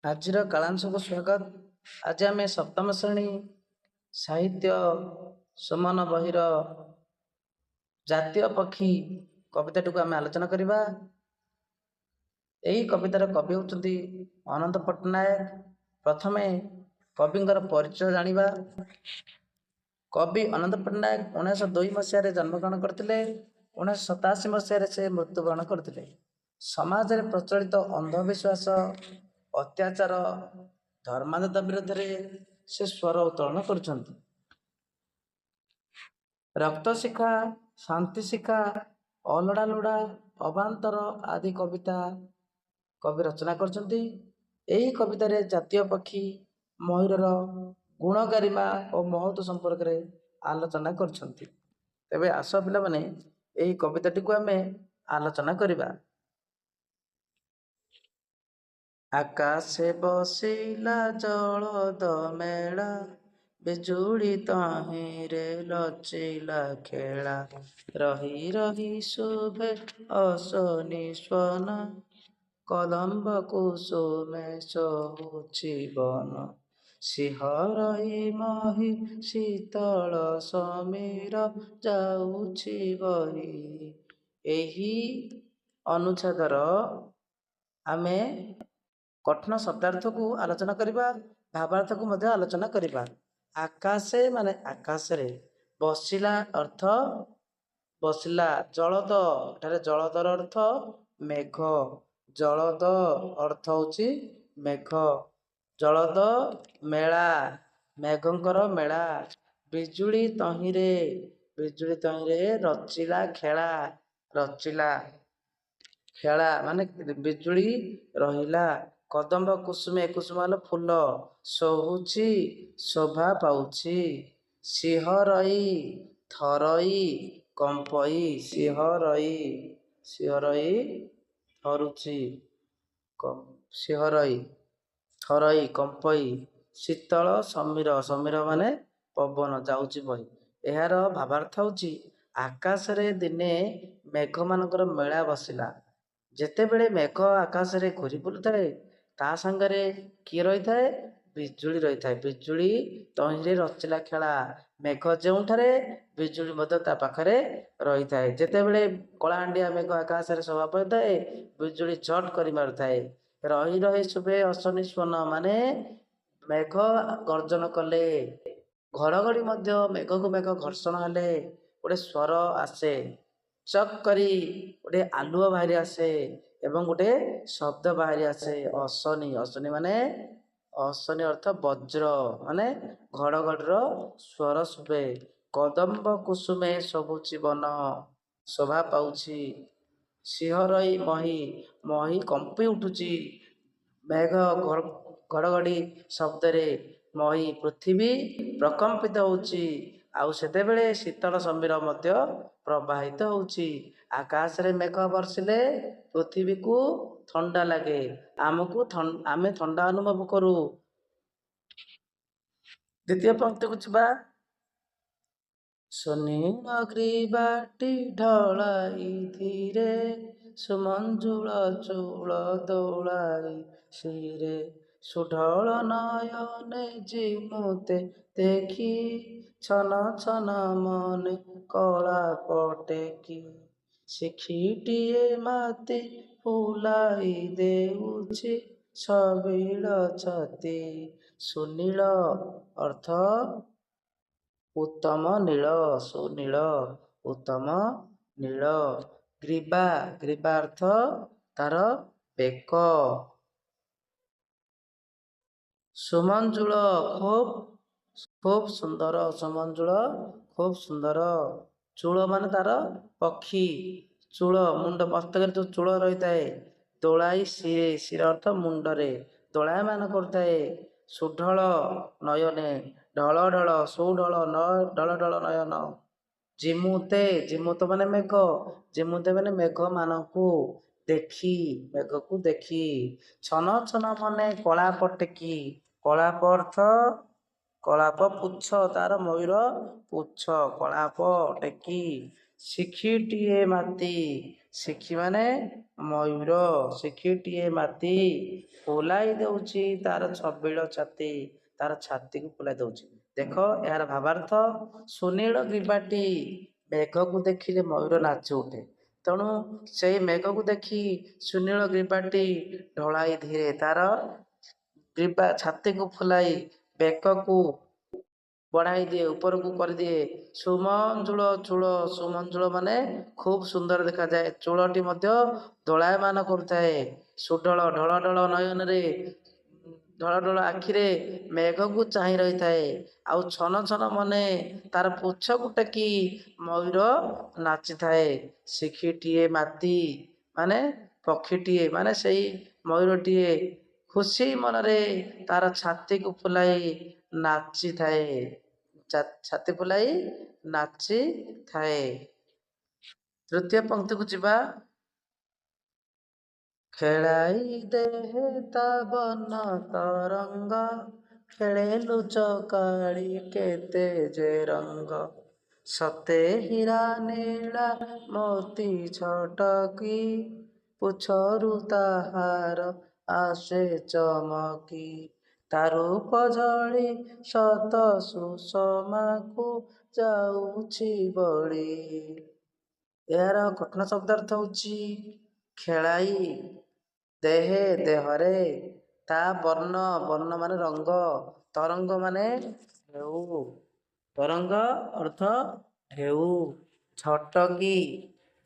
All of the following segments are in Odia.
ଆଜିର କାଳାଂଶକୁ ସ୍ୱାଗତ। ଆଜି ଆମେ ସପ୍ତମ ଶ୍ରେଣୀ ସାହିତ୍ୟ ସୁମନ ବହିର ଜାତୀୟ ପକ୍ଷୀ କବିତାଟିକୁ ଆମେ ଆଲୋଚନା କରିବା। ଏହି କବିତାର କବି ହେଉଛନ୍ତି ଅନନ୍ତ ପଟ୍ଟନାୟକ। ପ୍ରଥମେ କବିଙ୍କର ପରିଚୟ ଜାଣିବା। କବି ଅନନ୍ତ ପଟ୍ଟନାୟକ 1902 ମସିହାରେ ଜନ୍ମଗ୍ରହଣ କରିଥିଲେ। 1987 ମସିହାରେ ସେ ମୃତ୍ୟୁବରଣ କରିଥିଲେ। ସମାଜରେ ପ୍ରଚଳିତ ଅନ୍ଧବିଶ୍ୱାସ, ଅତ୍ୟାଚାର, ଧର୍ମାନ୍ଧତା ବିରୋଧରେ ସେ ସ୍ୱର ଉତ୍ତୋଳନ କରୁଛନ୍ତି। ରକ୍ତ ଶିଖା, ଶାନ୍ତି ଶିଖା, ଅଲୋଡ଼ା ଲୋଡ଼ା, ଅବାନ୍ତର ଆଦି କବିତା କବି ରଚନା କରିଛନ୍ତି। ଏହି କବିତାରେ ଜାତୀୟ ପକ୍ଷୀ ମୟୂରର ଗୁଣ ଗାରିମା ଓ ମହତ୍ଵ ସମ୍ପର୍କରେ ଆଲୋଚନା କରିଛନ୍ତି। ତେବେ ଆସ ପିଲାମାନେ ଏହି କବିତାଟିକୁ ଆମେ ଆଲୋଚନା କରିବା। ଆକାଶେ ବସିଲା ଜଳଦ ମେଳା, ବିଜୁଳି ତହିଁରେ ଲଚିଲା ଖେଳା। ରହି ରହି ଶୁଭେ ଅଶନି ସ୍ୱନ, କଦମ୍ବ କୁସୁମେ ଶୋଭୁଛି ବନ। ଶିହରଇ ମହି ଶୀତଳ ସମୀର, ଯାଉଛି ବହି। ଏହି ଅନୁଚ୍ଛେଦର ଆମେ କଠିନ ଶବ୍ଦାର୍ଥକୁ ଆଲୋଚନା କରିବା, ଭାବାର୍ଥକୁ ମଧ୍ୟ ଆଲୋଚନା କରିବା। ଆକାଶେ ମାନେ ଆକାଶରେ, ବସିଲା ଅର୍ଥ ବସିଲା, ଜଳଦ ଏଠାରେ ଜଳଦର ଅର୍ଥ ମେଘ, ଜଳଦ ଅର୍ଥ ହେଉଛି ମେଘ, ଜଳଦ ମେଳା ମେଘଙ୍କର ମେଳା। ବିଜୁଳି ତହିଁରେ, ବିଜୁଳି ତହିଁରେ ରଚିଲା ଖେଳା, ରଚିଲା ଖେଳା ମାନେ ବିଜୁଳି ରହିଲା। କଦମ୍ବ କୁସୁମେ, କୁସୁମ ହେଲା ଫୁଲ, ଶୋଭୁଛି ଶୋଭା ପାଉଛି। ଶିହରଇ ଥରଇ କମ୍ପଇ, ଶିହରଇ ଶିହରଇ ଥରୁଛି, ଶିହରଇ ଥରଇ କମ୍ପଇ। ଶୀତଳ ସମୀର, ସମୀର ମାନେ ପବନ, ଯାଉଛି ବହି। ଏହାର ଭାବାର୍ଥ ହେଉଛି ଆକାଶରେ ଦିନେ ମେଘମାନଙ୍କର ମେଳା ବସିଲା। ଯେତେବେଳେ ମେଘ ଆକାଶରେ ଘୁରି ବୁଲୁଥାଏ ତା ସାଙ୍ଗରେ କିଏ ରହିଥାଏ? ବିଜୁଳି ରହିଥାଏ। ବିଜୁଳି ତହିଁରେ ରଚିଲା ଖେଳା, ମେଘ ଯେଉଁଠାରେ ବିଜୁଳି ମଧ୍ୟ ତା ପାଖରେ ରହିଥାଏ। ଯେତେବେଳେ କଳାହାଣ୍ଡିଆ ମେଘ ଆକାଶରେ ଶୋଭା ପାଇଥାଏ, ବିଜୁଳି ଝଟ୍ କରି ମାରୁଥାଏ। ରହି ରହି ଶୁଭେ ଅଶନି ସ୍ୱନ ମାନେ ମେଘ ଗର୍ଜନ କଲେ, ଘଡ଼ଘଡ଼ି ମଧ୍ୟ ମେଘକୁ ମେଘ ଘର୍ଷଣ ହେଲେ ଗୋଟେ ସ୍ୱର ଆସେ। ଚକ୍ କରି ଗୋଟେ ଆଲୁଅ ବାହାରି ଆସେ ଏବଂ ଗୋଟେ ଶବ୍ଦ ବାହାରି ଆସେ। ଅଶନି, ଅଶନି ମାନେ ଅଶନି ଅର୍ଥ ବଜ୍ର ମାନେ ଘଡ଼ଘଡ଼ିର ସ୍ୱର ଶୁଭେ। କଦମ୍ବ କୁସୁମେ ଶୋଭୁଛି ବନ, ଶୋଭା ପାଉଛି। ଶିହରଇ ମହି, ମହି କମ୍ପି ଉଠୁଛି ମେଘ ଘଡ଼ଘଡ଼ି ଶବ୍ଦରେ। ମହି ପୃଥିବୀ ପ୍ରକମ୍ପିତ ହେଉଛି। ଆଉ ସେତେବେଳେ ଶୀତଳ ସମୀର ମଧ୍ୟ ପ୍ରବାହିତ ହେଉଛି। ଆକାଶରେ ମେଘ ବର୍ଷିଲେ ପୃଥିବୀକୁ ଥଣ୍ଡା ଲାଗେ, ଆମେ ଥଣ୍ଡା ଅନୁଭବ କରୁ। ଦ୍ୱିତୀୟ ପଂକ୍ତିକୁ ଯିବା। ସୁନୀଳ ଗ୍ରୀବାଟି ଢଳାଇ ଧୀରେ, ସୁମଞ୍ଜୁଳ ଚୂଳ ଦୋଳାଇ ଶିରେ। ସୁଢଳ ନୟନେ ଯିମୁତେ ଦେଖି, ଛନ ଛନ ମନେ କଳାପ ଟେକି। ଶିଖିଟିଏ ମାତି ଫୁଲାଇ ଦେଉଛି, ଛବିଳ ଛତି। ସୁନୀଳ ଅର୍ଥ ଉତ୍ତମ ନୀଳ, ସୁନୀଳ ଉତ୍ତମ ନୀଳ। ଗ୍ରୀବା, ଗ୍ରୀବା ଅର୍ଥ ତାର ବେକ। ସୁମଞ୍ଜୁଳ ଖୁବ୍ ସୁନ୍ଦର, ସୁମଞ୍ଜୁଳ ଖୁବ୍ ସୁନ୍ଦର। ଚୂଳ ମାନେ ତାର ପକ୍ଷୀ, ଚୂଳ ମୁଣ୍ଡ ମସ୍ତକରେ ଯେଉଁ ଚୂଳ ରହିଥାଏ। ଦୋଳାଇ ଶିରେ, ଶିର ଅର୍ଥ ମୁଣ୍ଡରେ ଦୋଳାୟମାନ କରୁଥାଏ। ସୁଢଳ ନୟନେ, ଢଳ ଢଳ ସୁଢଳ ଢଳ ଢଳ ନୟନ। ଜିମୁତେ, ଜିମୁତ ମାନେ ମେଘ, ଜିମୁତେ ମାନେ ମେଘ ମାନଙ୍କୁ ଦେଖି, ମେଘକୁ ଦେଖି। ଛନ ଛନ ମନେ କଳାପ ଟେକି, କଳାପ ଅର୍ଥ କଳାପ ପୁଚ୍ଛ, ତାର ମୟୂର ପୁଚ୍ଛ, କଳାପ ଟେକି। ଶିଖିଟିଏ ମାତି, ଶିଖି ମାନେ ମୟୂର, ଶିଖିଟିଏ ମାତି ଫୁଲାଇ ଦେଉଛି ତାର ଛବିଳ ଛାତି, ତାର ଛାତିକୁ ଫୁଲାଇ ଦେଉଛି। ଦେଖ ଏହାର ଭାବାର୍ଥ, ସୁନୀଳ ଗ୍ରୀବାଟି, ମେଘକୁ ଦେଖିଲେ ମୟୂର ନାଚି ଉଠେ। ତେଣୁ ସେଇ ମେଘକୁ ଦେଖି ସୁନୀଳ ଗ୍ରୀବାଟି ଢଳାଇ ଧୀରେ ତାର ଗ୍ରୀବା ଛାତିକୁ ଫୁଲାଇ ବେକକୁ ବଢାଇ ଦିଏ, ଉପରକୁ କରିଦିଏ। ସୁମଞ୍ଜୁଳ ଚୂଳ, ସୁମଞ୍ଜୁଳ ମାନେ ଖୁବ ସୁନ୍ଦର ଦେଖାଯାଏ। ଚୂଳଟି ମଧ୍ୟ ଦୋଳାୟମାନ କରୁଥାଏ। ସୁଢଳ ଢଳ ଢଳ ନୟନରେ, ଢଳ ଢଳ ଆଖିରେ ମେଘକୁ ଚାହିଁ ରହିଥାଏ। ଆଉ ଛନ ଛନ ମନେ ତାର ପୁଚ୍ଛକୁ ଟେକି ମୟୂର ନାଚିଥାଏ। ଶିଖିଟିଏ ମାତି ମାନେ ପକ୍ଷୀଟିଏ, ମାନେ ସେଇ ମୟୂରଟିଏ ଖୁସି ମନରେ ତାର ଛାତିକୁ ଫୁଲାଇ ନାଚିଥାଏ, ଛାତି ଫୁଲାଇ ନାଚିଥାଏ। ତୃତୀୟ ପଂକ୍ତିକୁ ଯିବା। ଖେଳାଇ ଦେହେ ତା ବନ ତରଙ୍ଗ, ଖେଳେ ଲୁଚକାଳି କେତେ ଯେ ରଙ୍ଗ। ସତେ ହୀରା ନୀଳା ମୋତି ଛଟକି, ପୁଛରୁ ତାହାର ଆସେ ଚମକି। ତା ରୂପ ଝଳି ଶତ ସୁଷମାକୁ ଯାଉଛି ବଳି। ଏହାର କଠିନ ଶବ୍ଦାର୍ଥ ହେଉଛି ଖେଳାଇ, ଦେହେ ଦେହରେ, ତା ବର୍ଣ୍ଣ, ବର୍ଣ୍ଣ ମାନେ ରଙ୍ଗ, ତରଙ୍ଗ ମାନେ ଢେଉ, ତରଙ୍ଗ ଅର୍ଥ ଢେଉ। ଝଟକି,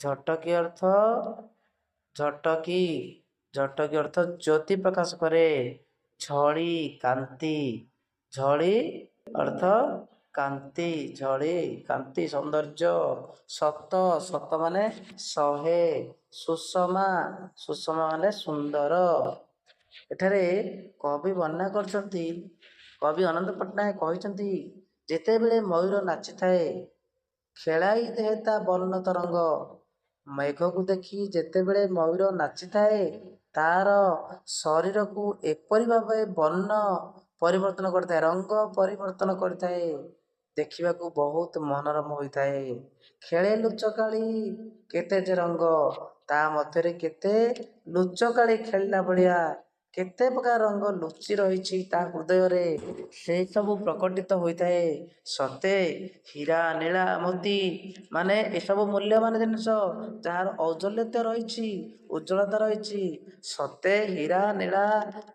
ଝଟକି ଅର୍ଥ ଝଟକି, ଝଟକି ଅର୍ଥ ଜ୍ୟୋତି ପ୍ରକାଶ କରେ। ଝଳି କାନ୍ତି, ଝଳି ଅର୍ଥ କାନ୍ତି, ଝଳି କାନ୍ତି ସୌନ୍ଦର୍ଯ୍ୟ। ଶତ, ଶତ ମାନେ ଶହେ। ସୁଷମା, ସୁଷମା ମାନେ ସୁନ୍ଦର। ଏଠାରେ କବି ବର୍ଣ୍ଣନା କରିଛନ୍ତି, କବି ଅନନ୍ତ ପଟ୍ଟନାୟକ କହିଛନ୍ତି, ଯେତେବେଳେ ମୟୂର ନାଚିଥାଏ, ଖେଳାଇ ଦେହେ ତା ବର୍ଣ୍ଣ ତରଙ୍ଗ, ମେଘକୁ ଦେଖି ଯେତେବେଳେ ମୟୂର ନାଚିଥାଏ, ତାର ଶରୀରକୁ ଏପରି ଭାବେ ବର୍ଣ୍ଣ ପରିବର୍ତ୍ତନ କରିଥାଏ, ରଙ୍ଗ ପରିବର୍ତ୍ତନ କରିଥାଏ, ଦେଖିବାକୁ ବହୁତ ମନୋରମ ହୋଇଥାଏ। ଖେଳେ ଲୁଚକାଳି କେତେ ଯେ ରଙ୍ଗ, ତା ମଧ୍ୟରେ କେତେ ଲୁଚକାଳି ଖେଳିଲା ଭଳିଆ କେତେ ପ୍ରକାର ରଙ୍ଗ ଲୁଚି ରହିଛି ତା ହୃଦୟରେ, ସେ ସବୁ ପ୍ରକଟିତ ହୋଇଥାଏ। ସତେ ହୀରା ନୀଳା ମୋତି ମାନେ ଏସବୁ ମୂଲ୍ୟବାନ ଜିନିଷ, ଯାହାର ଔଜ୍ଜଲ୍ୟତା ରହିଛି, ଉଜ୍ଜ୍ୱଳତା ରହିଛି। ସତେ ହୀରା ନୀଳା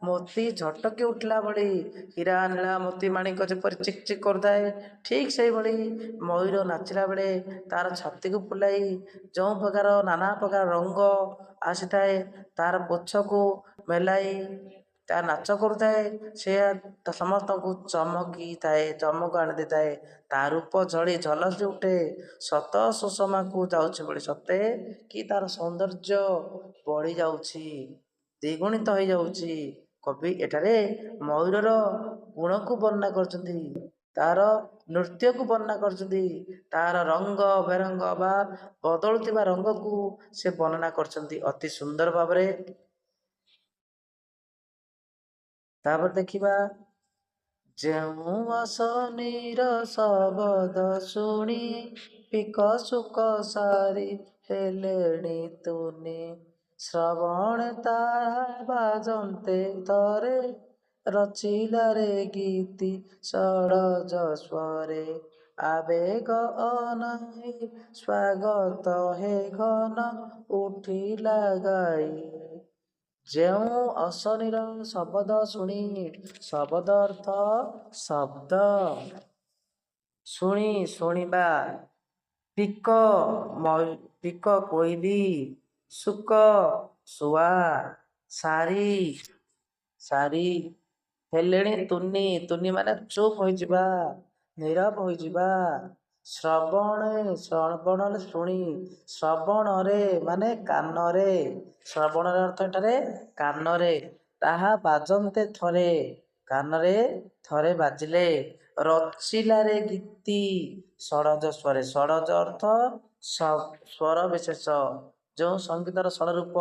ମୋତି ଝଟକି ଉଠିଲା ଭଳି, ହୀରା ନୀଳା ମୋତି ମାଣିକ ଯେପରି ଚିକ୍ ଚିକ୍ କରୁଥାଏ, ଠିକ୍ ସେଇଭଳି ମୟୂର ନାଚିଲା ବେଳେ ତାର ଛାତିକୁ ଫୁଲାଇ ଯେଉଁ ପ୍ରକାର ନାନା ପ୍ରକାର ରଙ୍ଗ ଆସିଥାଏ, ତାର ପୁଚ୍ଛକୁ ମେଲାଇ ତା ନାଚ କରୁଥାଏ, ସେ ସମସ୍ତଙ୍କୁ ଚମକିଥାଏ, ଚମକ ଆଣି ଦେଇଥାଏ। ତା ରୂପ ଝଳି ଝଲସି ଉଠେ ଶତ ସୁଷମାକୁ ଯାଉଛି ବଳି, ସତେ କି ତାର ସୌନ୍ଦର୍ଯ୍ୟ ବଢି ଯାଉଛି, ଦ୍ୱିଗୁଣିତ ହେଇଯାଉଛି। କବି ଏଠାରେ ମୟୂରର ଗୁଣକୁ ବର୍ଣ୍ଣନା କରିଛନ୍ତି, ତାର ନୃତ୍ୟକୁ ବର୍ଣ୍ଣନା କରିଛନ୍ତି, ତାର ରଙ୍ଗ ବେରଙ୍ଗ ବା ବଦଳୁଥିବା ରଙ୍ଗକୁ ସେ ବର୍ଣ୍ଣନା କରିଛନ୍ତି ଅତି ସୁନ୍ଦର ଭାବରେ। ତାପରେ ଦେଖିବା, ଯେଉଁ ଅଶନୀର ଶବଦ ଶୁଣି, ପିକ ସୁକ ସାରି ହେଲେଣି ତୁନି। ଶ୍ରବଣେ ତାହା ବାଜନ୍ତେ ଥରେ, ରଚିଲାରେ ଗୀତି ଷଡ଼ଜ ସ୍ୱରେ। ଆବେଗ ଅନାଇ ସ୍ୱାଗତ ହେ ଘନ, ଉଠିଲା ଗାଇ। ଯେଉଁ ଅଶନୀର ଶବଦ ଶୁଣି, ଶବଦ ଅର୍ଥ ଶବ୍ଦ, ଶୁଣି ଶୁଣିବା। ପିକ, ପିକ କୋଇଲି, ସୁକ ଶୁଆ, ସାରି, ସାରି, ହେଲେଣି ତୁନି, ତୁନି ମାନେ ଚୁପ୍ ହୋଇଯିବା, ନୀରବ ହୋଇଯିବା। ଶ୍ରବଣେ, ଶ୍ରବଣ ହେଲେ ଶୁଣି, ଶ୍ରବଣରେ ମାନେ କାନରେ, ଶ୍ରବଣର ଅର୍ଥ ଏଠାରେ କାନରେ। ତାହା ବାଜନ୍ତେ ଥରେ, କାନରେ ଥରେ ବାଜିଲେ। ରଚିଲାରେ ଗୀତି ଷଡ଼ଜ ସ୍ୱରେ, ଷଡ଼ଜ ଅର୍ଥ ସ୍ୱର ବିଶେଷ, ଯେଉଁ ସଙ୍ଗୀତର ଷଡ଼ରୂପ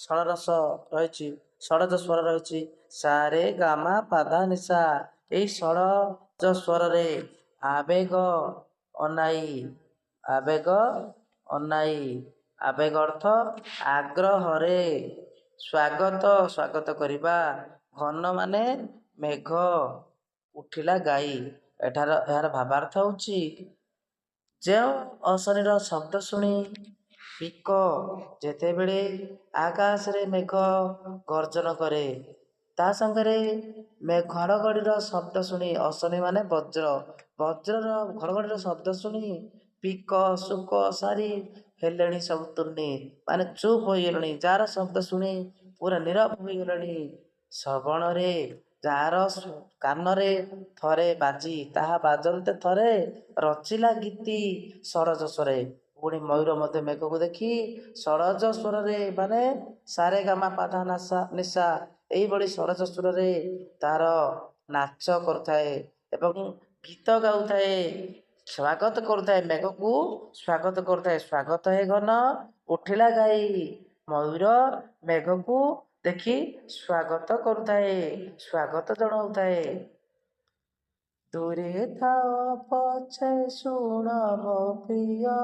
ଷଡ଼ରସ ରହିଛି, ଷଡ଼ଜ ସ୍ୱର ରହିଛି, ସା ରେ ଗା ମା ପା ଧା ନି ସା, ଏହି ଷଡ଼ଜ ସ୍ୱରରେ ଆବେଗ ଅନାଇ, ଆବେଗ ଅନାଇ ଆବେଗ ଅର୍ଥ ଆଗ୍ରହରେ, ସ୍ୱାଗତ କରିବା। ଘନ ମାନେ ମେଘ, ଉଠିଲା ଗାଈ। ଏହାର ଭାବାର୍ଥ ହେଉଛି ଯେଉଁ ଅଶରୀର ଶବ୍ଦ ଶୁଣି ପିକ ଯେତେବେଳେ ଆକାଶରେ ମେଘ ଗର୍ଜନ କରେ, ତା ସାଙ୍ଗରେ ଘଡ଼ଘଡ଼ିର ଶବ୍ଦ ଶୁଣି, ଅଶନି ମାନେ ବଜ୍ରର ଘଡ଼ଘଡ଼ିର ଶବ୍ଦ ଶୁଣି ପିକ ଶୁକ ସାରି ହେଲେଣି ସବୁ ତୁନି, ମାନେ ଚୁପ୍ ହୋଇଗଲେଣି। ଯାହାର ଶବ୍ଦ ଶୁଣି ପୁରା ନୀରବ ହୋଇଗଲେଣି। ଶ୍ରବଣରେ, ଯାହାର କାନରେ ଥରେ ବାଜି ତାହା ବାଜନ୍ତେ ଥରେ ରଚିଲା ଗୀତି ସଡ଼ଜ ସ୍ୱରେ। ପୁଣି ମୟୂର ମଧ୍ୟ ମେଘକୁ ଦେଖି ସଡ଼ଜ ସ୍ୱରରେ, ମାନେ ସାରେ ଗାମା ପାଧା ନିଶା, ଏଇଭଳି ସଡ଼ଜ ସ୍ୱରରେ ତାର ନାଚ କରୁଥାଏ ଏବଂ ଗୀତ ଗାଉଥାଏ, ସ୍ୱାଗତ କରୁଥାଏ, ମେଘକୁ ସ୍ୱାଗତ କରୁଥାଏ। ସ୍ୱାଗତ ହେ ଘନ ଉଠିଲା ଗାଈ। ମୟୂର ମେଘକୁ ଦେଖି ସ୍ୱାଗତ କରୁଥାଏ, ସ୍ୱାଗତ ଜଣାଉଥାଏ। ଦୂରେ ଥାଅ ପଛେ ଶୁଣ ମୋ ପ୍ରିୟ,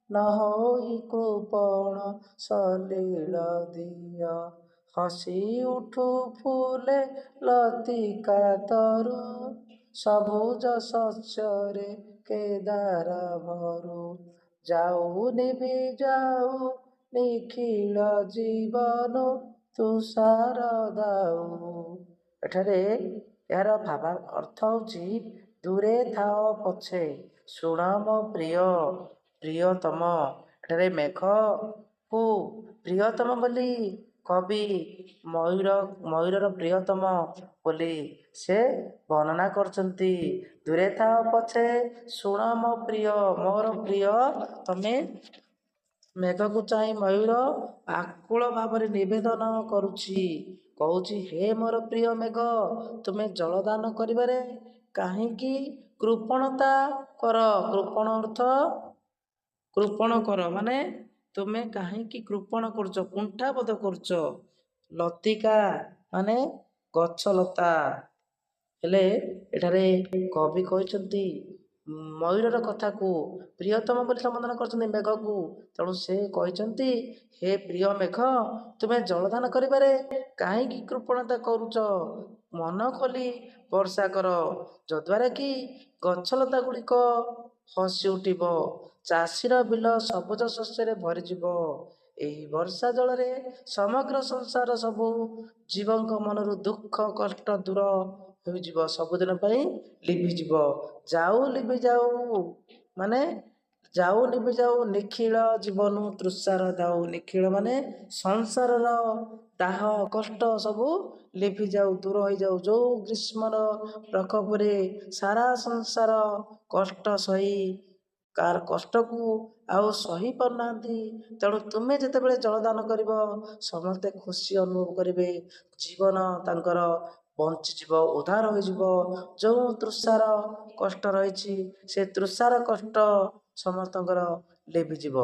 ନ ହୋଇ କୃପଣ ସଲିଳ ଦିଅ। ହସି ଉଠୁ ଫୁଲେ ଲତିକା ତରୁ, ସବୁଜ ଶସ୍ୟରେ କେଦାର ଭରୁ। ଯାଉ ନିଭି ଯାଉ ନିଖିଳ ଜୀବନ, ତୁଷାର ଦାଉ। ଏଠାରେ ଏହାର ଭାବ ଅର୍ଥ ହେଉଛି ଦୂରେ ଥାଅ ପଛେ ଶୁଣ ମୋ ପ୍ରିୟ, ପ୍ରିୟତମ। ଏଠାରେ ମେଘକୁ ପ୍ରିୟତମ ବୋଲି କବି ମୟୂରର ପ୍ରିୟତମ ବୋଲି ସେ ବର୍ଣ୍ଣନା କରୁଛନ୍ତି। ଦୂରେ ଥାଅ ପଛେ ଶୁଣ ମୋ ପ୍ରିୟ, ମୋର ପ୍ରିୟ ତମେ। ମେଘକୁ ଚାହିଁ ମୟୂର ଆକୁଳ ଭାବରେ ନିବେଦନ କରୁଛି, କହୁଛି ହେ ମୋର ପ୍ରିୟ ମେଘ, ତୁମେ ଜଳଦାନ କରିବାରେ କାହିଁକି କୃପଣତା କର। କୃପଣ ଅର୍ଥ କୃପଣ କର, ମାନେ ତୁମେ କାହିଁକି କୃପଣ କରୁଛ, କୁଣ୍ଠାବୋଧ କରୁଛ। ଲତିକା ମାନେ ଗଛ ଲତା। ହେଲେ ଏଠାରେ କବି କହିଛନ୍ତି ମୟୂରର କଥାକୁ ପ୍ରିୟତମ ବୋଲି ସମ୍ବୋଧନ କରୁଛନ୍ତି ମେଘକୁ। ତେଣୁ ସେ କହିଛନ୍ତି ହେ ପ୍ରିୟ ମେଘ, ତୁମେ ଜଳଦାନ କରିବାରେ କାହିଁକି କୃପଣତା କରୁଛ। ମନ ଖୋଲି ବର୍ଷା କର, ଯଦ୍ୱାରା କି ଗଛଲତା ଗୁଡ଼ିକ ହସି ଉଠିବ, ଚାଷୀର ବିଲ ସବୁଜ ଶସ୍ୟରେ ଭରିଯିବ। ଏହି ବର୍ଷା ଜଳରେ ସମଗ୍ର ସଂସାର ସବୁ ଜୀବଙ୍କ ମନରୁ ଦୁଃଖ କଷ୍ଟ ଦୂର ହୋଇଯିବ, ସବୁଦିନ ପାଇଁ ଲିଭିଯିବ। ଯାଉ ଲିଭି ଯାଉ, ମାନେ ଯାଉ ଲିଭି ଯାଉ ନିଖିଳ ଜୀବନ ତୃଷାର ଦାଉ। ନିଖିଳ ମାନେ ସଂସାରର ଦାହ କଷ୍ଟ ସବୁ ଲିଭିଯାଉ, ଦୂର ହୋଇଯାଉ। ଯେଉଁ ଗ୍ରୀଷ୍ମର ପ୍ରକୋପରେ ସାରା ସଂସାର କଷ୍ଟ ସହି, କାହାର କଷ୍ଟକୁ ଆଉ ସହି ପାରୁନାହାନ୍ତି, ତେଣୁ ତୁମେ ଯେତେବେଳେ ଜଳଦାନ କରିବ ସମସ୍ତେ ଖୁସି ଅନୁଭବ କରିବେ, ଜୀବନ ତାଙ୍କର ବଞ୍ଚିଯିବ, ଉଦ୍ଧାର ହୋଇଯିବ। ଯେଉଁ ତୃଷାର କଷ୍ଟ ରହିଛି ସେ ତୃଷାର କଷ୍ଟ ସମସ୍ତଙ୍କର ଲିଭିଯିବ।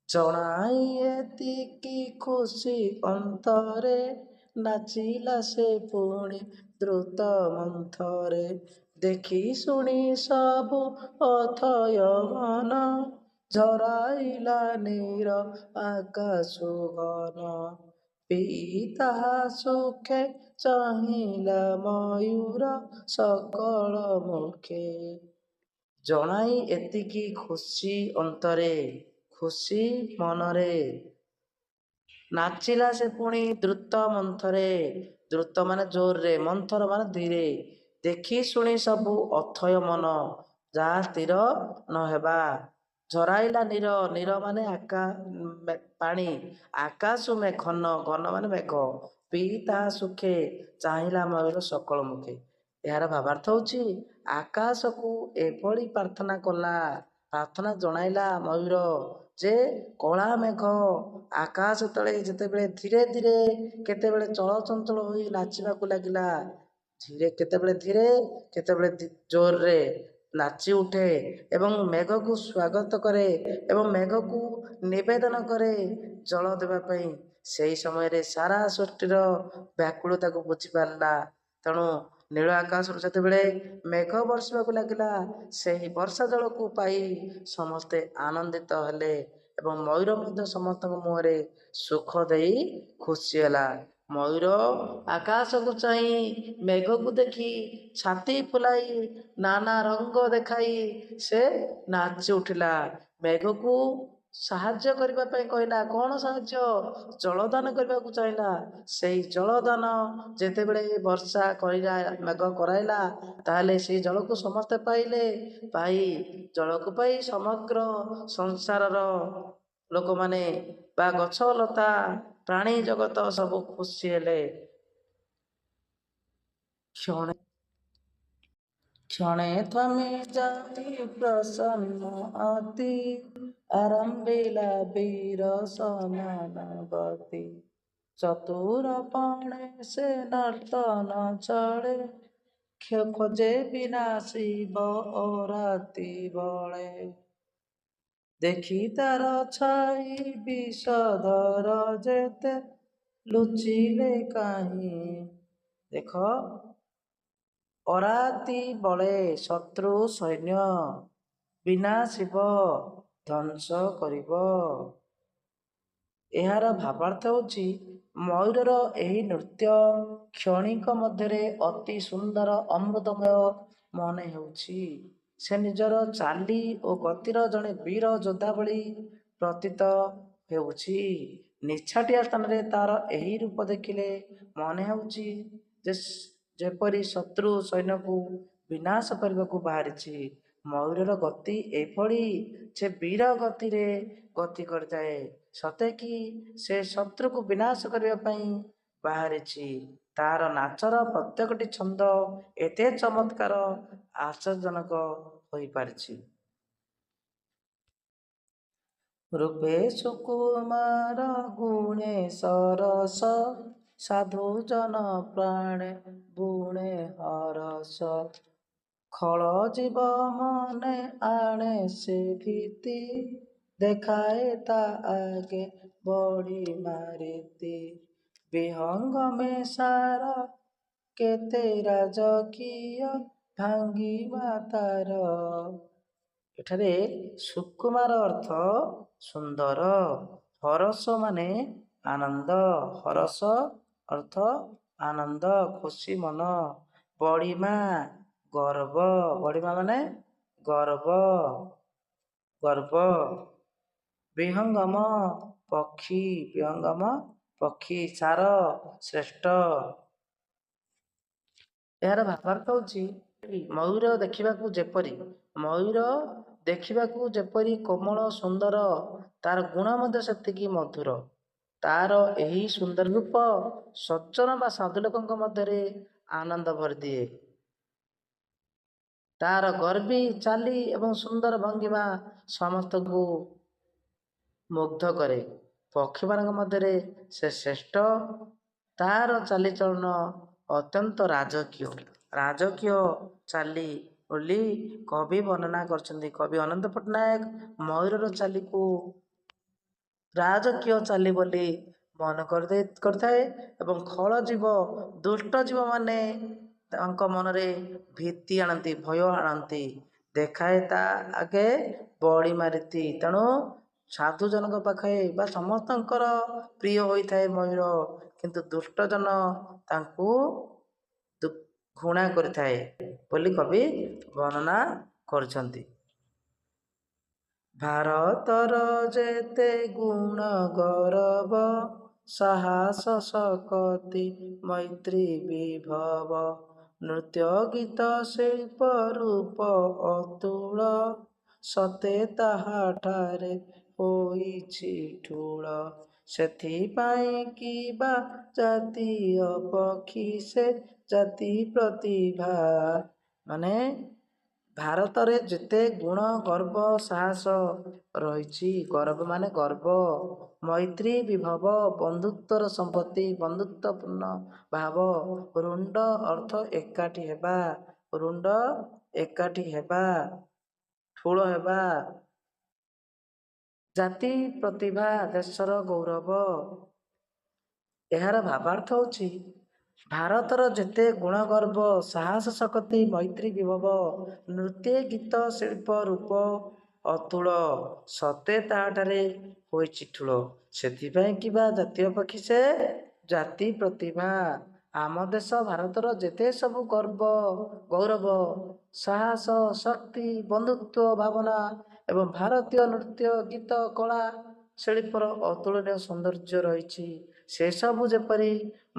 ଜଣାଇ ଏତିକି ଖୁସି ଅନ୍ତରେ, ନାଚିଲା ସେ ପୁଣି ଦ୍ରୁତ ମନ୍ଥରେ। ଦେଖି ଶୁଣି ସବୁ ଅଥୟ ମନ, ଝରାଇଲା ନୀର ଆକାଶ ଘନ। ପିଇ ତାହା ସୁଖେ ଚାହିଁଲା ମୟୂର ସକଳ ମୁଖେ। ଜଣାଇ ଏତିକି ଖୁସି ଅନ୍ତରେ, ଖୁସି ମନରେ। ନାଚିଲା ସେ ପୁଣି ଦ୍ରୁତ ମନ୍ଥରେ, ଦ୍ରୁତ ମାନେ ଜୋରରେ, ମନ୍ଥର ମାନେ ଧୀରେ। ଦେଖି ଶୁଣି ସବୁ ଅଥୟ ମନ, ଯାହା ସ୍ଥିର ନହେବା। ଝରାଇଲା ନୀର, ନୀର ମାନେ ପାଣି। ଆକାଶ ଘନ, ଘନ ମାନେ ମେଘ। ପିଇ ତାହା ସୁଖେ, ଚାହିଁଲା ମୟୂର ସକଳ ମୁଖେ। ଏହାର ଭାବାର୍ଥ ହେଉଛି ଆକାଶକୁ ଏଭଳି ପ୍ରାର୍ଥନା କଲା, ପ୍ରାର୍ଥନା ଜଣାଇଲା ମୟୂର ଯେ କଳା ମେଘ ଆକାଶ ତଳେ ଯେତେବେଳେ ଧୀରେ ଧୀରେ କେତେବେଳେ ଚଳଚଞ୍ଚଳ ହୋଇ ନାଚିବାକୁ ଲାଗିଲା, କେତେବେଳେ ଧୀରେ କେତେବେଳେ ଜୋରରେ ନାଚି ଉଠେ ଏବଂ ମେଘକୁ ସ୍ୱାଗତ କରେ ଏବଂ ମେଘକୁ ନିବେଦନ କରେ ଜଳ ଦେବା ପାଇଁ। ସେହି ସମୟରେ ସାରା ସୃଷ୍ଟିର ବ୍ୟାକୁଳତାକୁ ବୁଝିପାରିଲା। ତେଣୁ ନୀଳ ଆକାଶରୁ ଯେତେବେଳେ ମେଘ ବର୍ଷିବାକୁ ଲାଗିଲା, ସେହି ବର୍ଷା ଜଳକୁ ପାଇ ସମସ୍ତେ ଆନନ୍ଦିତ ହେଲେ ଏବଂ ମୟୂର ମଧ୍ୟ ସମସ୍ତଙ୍କ ମୁହଁରେ ସୁଖ ଦେଇ ଖୁସି ହେଲା। ମୟୂର ଆକାଶକୁ ଚାହିଁ ମେଘକୁ ଦେଖି ଛାତି ଫୁଲାଇ ନାନା ରଙ୍ଗ ଦେଖାଇ ସେ ନାଚି ଉଠିଲା। ମେଘକୁ ସାହାଯ୍ୟ କରିବା ପାଇଁ କହିଲା। କ'ଣ ସାହାଯ୍ୟ? ଜଳଦାନ କରିବାକୁ ଚାହିଁଲା। ସେଇ ଜଳଦାନ ଯେତେବେଳେ ବର୍ଷା କରିଲା, ମେଘ କରାଇଲା, ତାହେଲେ ସେଇ ଜଳକୁ ସମସ୍ତେ ପାଇଲେ। ପାଇ ଜଳକୁ ପାଇ ସମଗ୍ର ସଂସାରର ଲୋକମାନେ ବା ଗଛ ଲତା ପ୍ରାଣୀ ଜଗତ ସବୁ ଖୁସି ହେଲେ। କ୍ଷଣେ କ୍ଷଣେ ଥମି ଯାଇ ପ୍ରସନ୍ନ ଅତି, ଆରମ୍ଭିଲା ବୀର ସମାନବତୀ। ଚତୁରପଣେ ସେ ନର୍ତ୍ତନ ଚଳେ, ଖୋଜେ ବିନାଶିବ ଓ ରାତି ବଳେ। ଦେଖି ତାର ଛାଇ ବିଷଧର ଯେତେ, ଲୁଚିଲେ କାହିଁ। ଦେଖ, ଅରାତି ବଳେ ଶତ୍ରୁ ସୈନ୍ୟ ବିନାଶିବ, ଧ୍ୱଂସ କରିବ। ଏହାର ଭାବାର୍ଥ ହେଉଛି ମୟୂରର ଏହି ନୃତ୍ୟ କ୍ଷଣିକ ମଧ୍ୟରେ ଅତି ସୁନ୍ଦର ଅମୃତମୟ ମନେ ହେଉଛି। ସେ ନିଜର ଚାଲି ଓ ଗତିର ଜଣେ ବୀର ଯୋଦ୍ଧା ଭଳି ପ୍ରତୀତ ହେଉଛି। ନିଛାଟିଆ ସ୍ଥାନରେ ତାର ଏହି ରୂପ ଦେଖିଲେ ମନେ ହେଉଛି ଯେପରି ଶତ୍ରୁ ସୈନ୍ୟକୁ ବିନାଶ କରିବାକୁ ବାହାରିଛି। ମୟୂରର ଗତି ଏଭଳି ଯେ ବୀର ଗତିରେ ଗତି କରିଥାଏ, ସତେକି ସେ ଶତ୍ରୁକୁ ବିନାଶ କରିବା ପାଇଁ ବାହାରିଛି। ତାର ନାଚର ପ୍ରତ୍ୟେକଟି ଛନ୍ଦ ଏତେ ଚମତ୍କାର, ଆଶ୍ଚର୍ଯ୍ୟଜନକ ହୋଇପାରିଛି। ରୂପେ ସୁକୁମାର ଗୁଣେ ସରସ, ସାଧୁ ଜନ ପ୍ରାଣେ ବୁଣେ ହରସ। ଖଳ ଜୀବ ମନେ ଆଣେ ସେ ଭୀତି, ଦେଖାଏ ତା ଆଗେ ବଢି ମାରିତି। ବିହଙ୍ଗମେ ସାର କେତେ ରାଜକୀୟ, ଭାଙ୍ଗିବା ତାର। ଏଠାରେ ସୁକୁମାର ଅର୍ଥ ସୁନ୍ଦର, ହରସ ମାନେ ଆନନ୍ଦ। ହରସ ଅର୍ଥ ଆନନ୍ଦ, ଖୁସି ମନ। ବଡ଼ିମା ଗର୍ବ, ବଡ଼ିମା ମାନେ ଗର୍ବ, ଗର୍ବ। ବିହଙ୍ଗମ ପକ୍ଷୀ, ବିହଙ୍ଗମ ପକ୍ଷୀ। ସାର ଶ୍ରେଷ୍ଠ। ଏହାର ଭାବାର୍ଥ ହେଉଛି ମୟୂର ଦେଖିବାକୁ ଯେପରି ମୟୂର ଦେଖିବାକୁ ଯେପରି କୋମଳ ସୁନ୍ଦର, ତାର ଗୁଣ ମଧ୍ୟ ସେତିକି ମଧୁର। ତାର ଏହି ସୁନ୍ଦର ରୂପ ସଜ୍ଜନ ବା ସାଧୁ ଲୋକଙ୍କ ମଧ୍ୟରେ ଆନନ୍ଦ ଭରିଦିଏ। ତାର ଗର୍ବୀ ଚାଲି ଏବଂ ସୁନ୍ଦର ଭଙ୍ଗିମା ସମସ୍ତଙ୍କୁ ମୁଗ୍ଧ କରେ। ପକ୍ଷୀମାନଙ୍କ ମଧ୍ୟରେ ସେ ଶ୍ରେଷ୍ଠ। ତାର ଚାଲିଚଳନ ଅତ୍ୟନ୍ତ ରାଜକୀୟ। ରାଜକୀୟ ଚାଲି ବୋଲି କବି ବର୍ଣ୍ଣନା କରିଛନ୍ତି। କବି ଅନନ୍ତ ପଟ୍ଟନାୟକ ମୟୂରର ଚାଲିକୁ ରାଜକୀୟ ଚାଲି ବୋଲି ମନେ କରିଥାଏ ଏବଂ ଖଳ ଜୀବ, ଦୁଷ୍ଟ ଜୀବମାନେ ତାଙ୍କ ମନରେ ଭୀତି ଆଣନ୍ତି, ଭୟ ଆଣନ୍ତି। ଦେଖାଏ ତା ଆଗେ ବଳି ମାରିତି। ତେଣୁ ସାଧୁଜନଙ୍କ ପାଖେ ବା ସମସ୍ତଙ୍କର ପ୍ରିୟ ହୋଇଥାଏ ମୟୂର, କିନ୍ତୁ ଦୁଷ୍ଟଜନ ତାଙ୍କୁ ଘୃଣା କରିଥାଏ ବୋଲି କବି ବର୍ଣ୍ଣନା କରିଛନ୍ତି। ଭାରତର ଯେତେ ଗୁଣ ଗରବ, ସାହସ ଶକତି ମୈତ୍ରୀ ବିଭବ। ନୃତ୍ୟ ଗୀତ ଶିଳ୍ପ ରୂପ ଅତୁଳ, ସତେ ତାହାଠାରେ ହୋଇଛି ଠୁଳ। ସେଥିପାଇଁ କି ବା ଜାତୀୟ ପକ୍ଷୀ ସେ, ଜାତି ପ୍ରତିଭା। ମାନେ ଭାରତରେ ଯେତେ ଗୁଣ ଗର୍ବ ସାହସ ରହିଛି, ଗର୍ବ ମାନେ ଗର୍ବ, ମୈତ୍ରୀ ବିଭବ ବନ୍ଧୁତ୍ୱର ସମ୍ପତ୍ତି, ବନ୍ଧୁତ୍ୱପୂର୍ଣ୍ଣ ଭାବ। ରୁଣ୍ଡ ଅର୍ଥ ଏକାଠି ହେବା, ରୁଣ୍ଡ ଏକାଠି ହେବା, ଠୁଳ ହେବା। ଜାତି ପ୍ରତିଭା ଦେଶର ଗୌରବ। ଏହାର ଭାବାର୍ଥ ହେଉଛି ଭାରତର ଯେତେ ଗୁଣ ଗର୍ବ, ସାହସ ଶକତି ମୈତ୍ରୀ ବିଭବ, ନୃତ୍ୟ ଗୀତ ଶିଳ୍ପ ରୂପ ଅତୁଳ, ସତେ ତାହାଠାରେ ହୋଇଛି ଠୁଳ। ସେଥିପାଇଁ କିବା ଜାତୀୟ ପକ୍ଷୀ ସେ, ଜାତି ପ୍ରତିମା। ଆମ ଦେଶ ଭାରତର ଯେତେ ସବୁ ଗର୍ବ, ଗୌରବ, ସାହସ, ଶକ୍ତି, ବନ୍ଧୁତ୍ୱ ଭାବନା ଏବଂ ଭାରତୀୟ ନୃତ୍ୟ, ଗୀତ, କଳା, ଶିଳ୍ପର ଅତୁଳନୀୟ ସୌନ୍ଦର୍ଯ୍ୟ ରହିଛି, ସେସବୁ ଯେପରି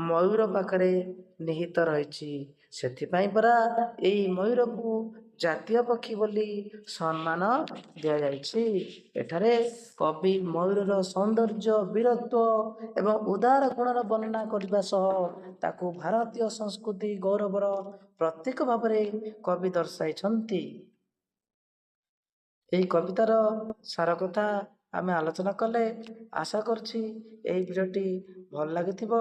ମୟୂର ପାଖରେ ନିହିତ ରହିଛି। ସେଥିପାଇଁ ପରା ଏହି ମୟୂରକୁ ଜାତୀୟ ପକ୍ଷୀ ବୋଲି ସମ୍ମାନ ଦିଆଯାଇଛି। ଏଠାରେ କବି ମୟୂରର ସୌନ୍ଦର୍ଯ୍ୟ, ବୀରତ୍ୱ ଏବଂ ଉଦାର ଗୁଣର ବର୍ଣ୍ଣନା କରିବା ସହ ତାକୁ ଭାରତୀୟ ସଂସ୍କୃତି ଗୌରବର ପ୍ରତୀକ ଭାବରେ କବି ଦର୍ଶାଇଛନ୍ତି। ଏହି କବିତାର ସାର କଥା ଆମେ ଆଲୋଚନା କଲେ। ଆଶା କରୁଛି ଏହି ଭିଡ଼ିଓଟି ଭଲ ଲାଗିଥିବ।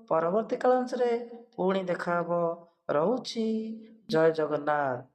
ପରବର୍ତ୍ତୀ କାଳାଂଶରେ ପୁଣି ଦେଖାହବ। ରହୁଛି। ଜୟ ଜଗନ୍ନାଥ।